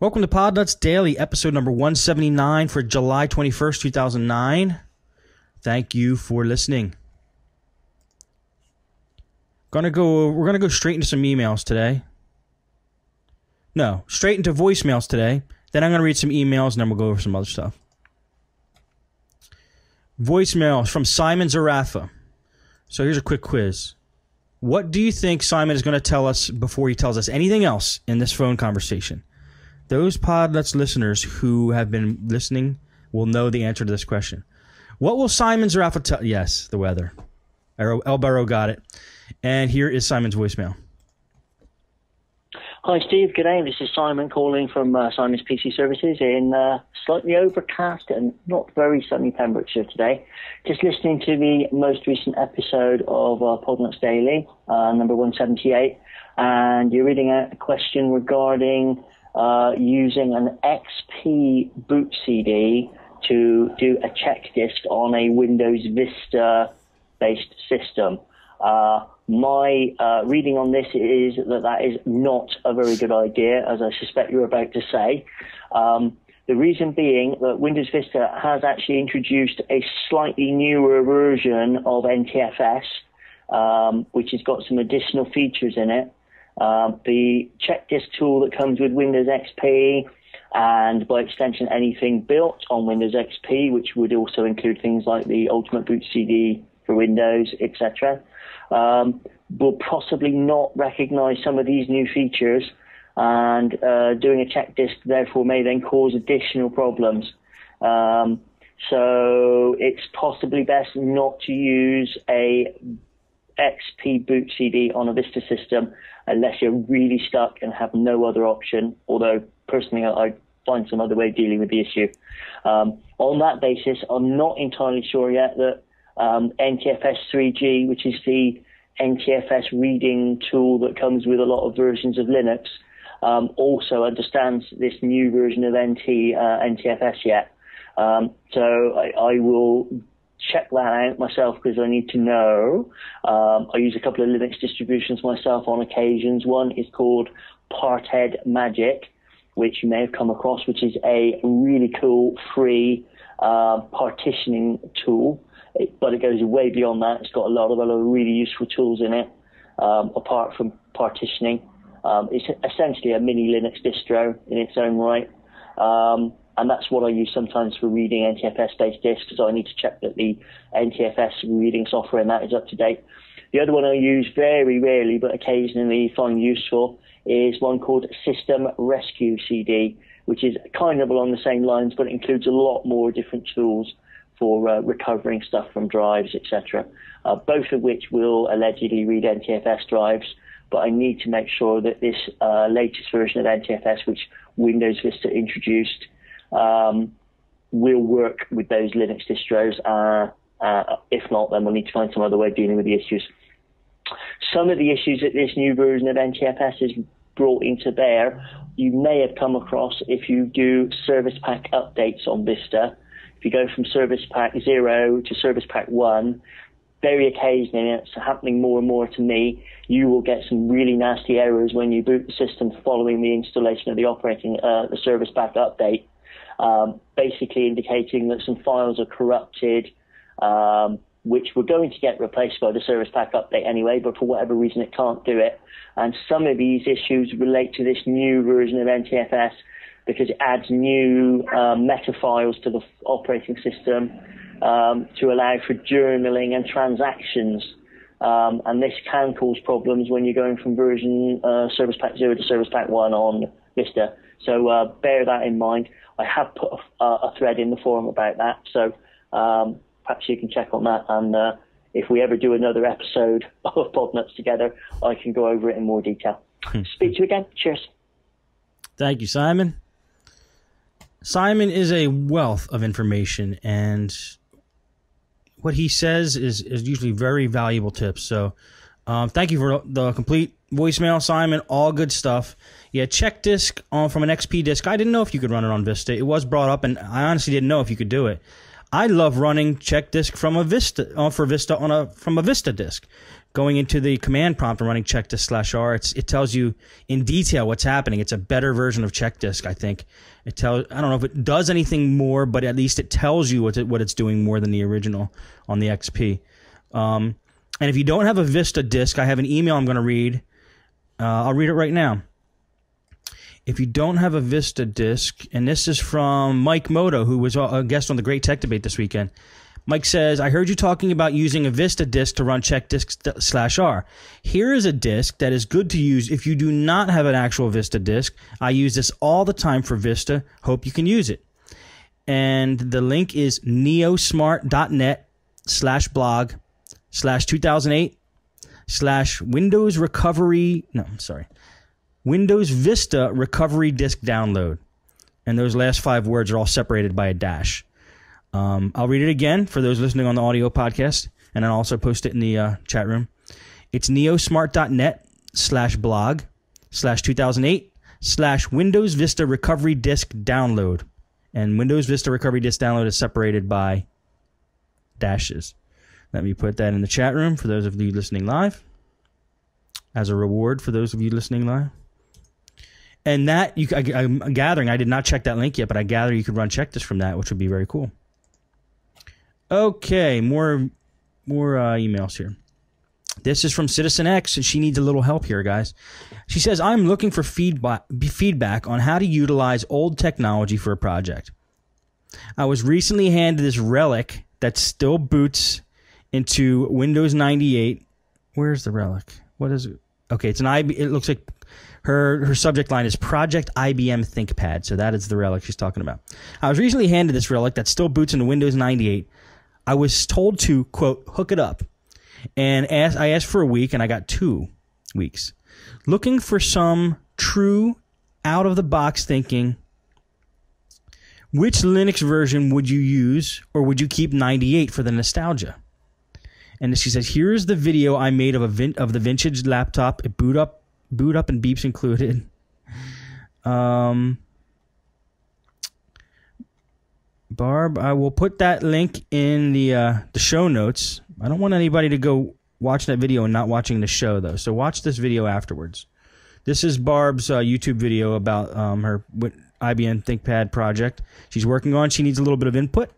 Welcome to Podnutz Daily, episode number 179 for July 21st, 2009. Thank you for listening. We're gonna go straight into some emails today. No, straight into voicemails today. Then I'm gonna read some emails and then we'll go over some other stuff. Voicemails from Simon Zarafa. So here's a quick quiz. What do you think Simon is going to tell us before he tells us anything else in this phone conversation? Those Podnutz listeners who have been listening will know the answer to this question. What will Simon Zarafa tell? Yes, the weather. El Barro got it. And here is Simon's voicemail. Hi, Steve. Good day. This is Simon calling from Simon's PC Services in slightly overcast and not very sunny Pembrokeshire today. Just listening to the most recent episode of Podnutz Daily, number 178, and you're reading out a question regarding using an XP boot CD to do a check disk on a Windows Vista-based system. My reading on this is that is not a very good idea, as I suspect you're about to say. The reason being that Windows Vista has actually introduced a slightly newer version of NTFS, which has got some additional features in it. The check disk tool that comes with Windows XP, and by extension anything built on Windows XP, which would also include things like the Ultimate Boot CD for Windows, etc., will possibly not recognize some of these new features, and doing a check disk therefore may then cause additional problems. So it's possibly best not to use a XP boot CD on a Vista system unless you're really stuck and have no other option, although personally I find some other way of dealing with the issue. On that basis, I'm not entirely sure yet that NTFS 3G, which is the NTFS reading tool that comes with a lot of versions of Linux, also understands this new version of NTFS yet. So I will check that out myself because I need to know. I use a couple of Linux distributions myself on occasions. One is called Parthead Magic, which you may have come across, which is a really cool free partitioning tool. But it goes way beyond that. It's got a lot of other really useful tools in it, apart from partitioning. It's essentially a mini Linux distro in its own right. And that's what I use sometimes for reading NTFS-based disks, because I need to check that the NTFS reading software in that is up to date. The other one I use very rarely, but occasionally find useful, is one called System Rescue CD, which is kind of along the same lines, but it includes a lot more different tools for recovering stuff from drives, etc., both of which will allegedly read NTFS drives, but I need to make sure that this latest version of NTFS, which Windows Vista introduced, will work with those Linux distros. If not, then we'll need to find some other way of dealing with the issues. Some of the issues that this new version of NTFS has brought into bear, you may have come across if you do service pack updates on Vista. If you go from Service Pack 0 to Service Pack 1, very occasionally, and it's happening more and more to me, you will get some really nasty errors when you boot the system following the installation of the Service Pack update, basically indicating that some files are corrupted, which were going to get replaced by the Service Pack update anyway, but for whatever reason it can't do it. And some of these issues relate to this new version of NTFS, because it adds new meta files to the operating system to allow for journaling and transactions. And this can cause problems when you're going from version Service Pack 0 to Service Pack 1 on Vista. So bear that in mind. I have put a thread in the forum about that, so perhaps you can check on that. And if we ever do another episode of Podnutz together, I can go over it in more detail. Speak to you again. Cheers. Thank you, Simon. Simon is a wealth of information, and what he says is usually very valuable tips. So thank you for the complete voicemail, Simon. All good stuff. Yeah, check disk from an XP disk. I didn't know if you could run it on Vista. It was brought up, and I honestly didn't know if you could do it. I love running check disk from a Vista from a Vista disk. Going into the command prompt and running check disk /r, it tells you in detail what's happening. It's a better version of check disk, I think. I don't know if it does anything more, but at least it tells you what it's doing more than the original on the XP. And if you don't have a Vista disk, I have an email I'm going to read. I'll read it right now. If you don't have a Vista disk, and this is from Mike Moto, who was a guest on the Great Tech Debate this weekend. Mike says, I heard you talking about using a Vista disk to run check disk /r. Here is a disk that is good to use if you do not have an actual Vista disk. I use this all the time for Vista. Hope you can use it. And the link is neosmart.net/blog/2008/Windows recovery. No, I'm sorry. Windows Vista recovery disk download. And those last 5 words are all separated by a dash. I'll read it again for those listening on the audio podcast, and I'll also post it in the chat room. It's neosmart.net/blog/2008/Windows Vista recovery disk download. And Windows Vista recovery disk download is separated by dashes. Let me put that in the chat room for those of you listening live, as a reward for those of you listening live. And that, I'm gathering, I did not check that link yet, but I gather you could run check disk from that, which would be very cool. Okay, more emails here. This is from Citizen X, and she needs a little help here, guys. She says, I'm looking for feedback on how to utilize old technology for a project. I was recently handed this relic that still boots into Windows 98. Where's the relic? What is it? Okay, it's it looks like her subject line is Project IBM ThinkPad, so that is the relic she's talking about. I was recently handed this relic that still boots into Windows 98. I was told to, quote, hook it up. And I asked for a week, and I got 2 weeks. Looking for some true, out-of-the-box thinking. Which Linux version would you use, or would you keep 98 for the nostalgia? And she says, here's the video I made of the vintage laptop. It boot up and beeps included. Barb, I will put that link in the show notes. I don't want anybody to go watch that video and not watching the show, though. So watch this video afterwards. This is Barb's YouTube video about her IBM ThinkPad project she's working on. She needs a little bit of input.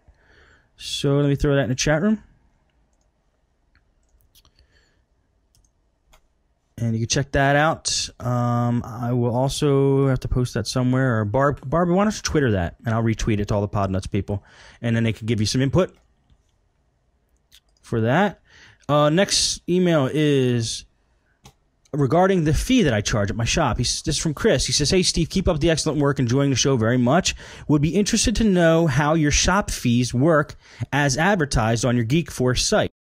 So let me throw that in the chat room. And you can check that out. I will also have to post that somewhere. Or Barb, why don't you Twitter that? And I'll retweet it to all the Podnutz people. And then they can give you some input for that. Next email is regarding the fee that I charge at my shop. This is from Chris. He says, hey, Steve, keep up the excellent work. Enjoying the show very much. Would be interested to know how your shop fees work as advertised on your Geek Force site.